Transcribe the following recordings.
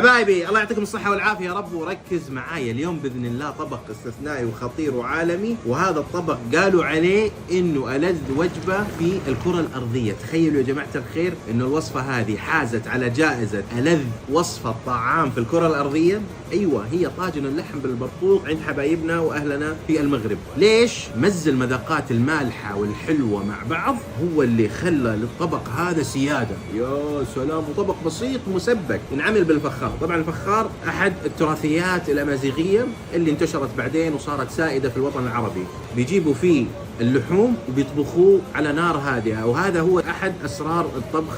حبايبي الله يعطيكم الصحة والعافية يا رب، وركز معايا اليوم بإذن الله طبق استثنائي وخطير وعالمي، وهذا الطبق قالوا عليه إنه ألذ وجبة في الكرة الأرضية. تخيلوا يا جماعة الخير إنه الوصفة هذه حازت على جائزة ألذ وصفة طعام في الكرة الأرضية. أيوة، هي طاجن اللحم بالبرقوق عند حبايبنا وأهلنا في المغرب. ليش؟ مز المذاقات المالحة والحلوة مع بعض هو اللي خلى للطبق هذا سيادة. يا سلام، وطبق بسيط مسبك ينعمل بالفخار. طبعا الفخار أحد التراثيات الأمازيغية اللي انتشرت بعدين وصارت سائدة في الوطن العربي. بيجيبوا فيه اللحوم وبيطبخوه على نار هادئة، وهذا هو أحد أسرار الطبخ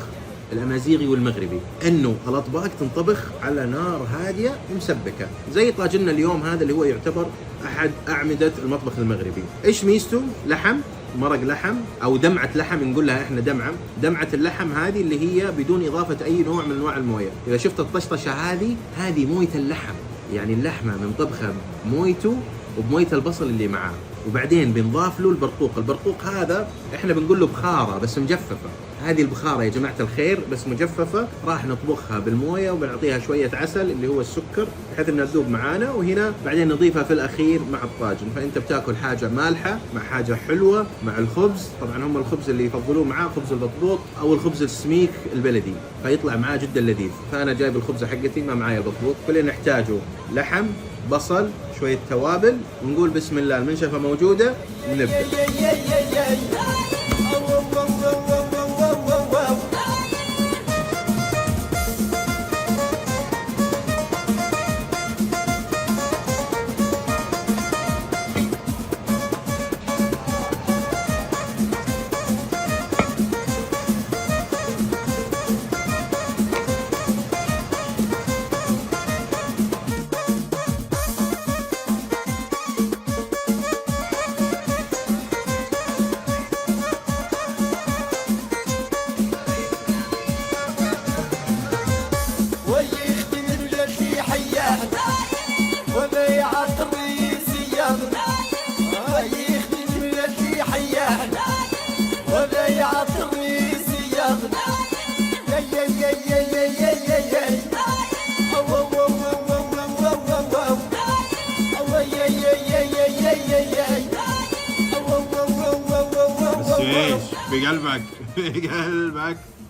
الأمازيغي والمغربي، إنه الأطباق تنطبخ على نار هادية ومسبكة، زي طاجننا اليوم هذا اللي هو يعتبر أحد أعمدة المطبخ المغربي. إيش ميزته؟ لحم، مرق لحم أو دمعة لحم نقول لها إحنا دمعة اللحم هذه اللي هي بدون إضافة أي نوع من أنواع الموية. إذا شفت الطشطشة هذه موية اللحم، يعني اللحمة من طبخة مويته وبموية البصل اللي معاه، وبعدين بنضاف له البرقوق هذا احنا بنقول له بخارة بس مجففة. هذه البخارة يا جماعة الخير بس مجففة، راح نطبخها بالموية وبنعطيها شوية عسل اللي هو السكر بحيث انها تذوب معانا، وهنا بعدين نضيفها في الاخير مع الطاجن. فانت بتاكل حاجة مالحة مع حاجة حلوة مع الخبز. طبعا هم الخبز اللي يفضلوه معاه خبز البطبوط او الخبز السميك البلدي، فيطلع معاه جدا لذيذ. فانا جايب الخبزة حقتي ما معايا البطبوط. كل اللي نحتاجه لحم، بصل، شوية توابل، ونقول بسم الله. المنشفة موجودة ونبدأ. بقلبك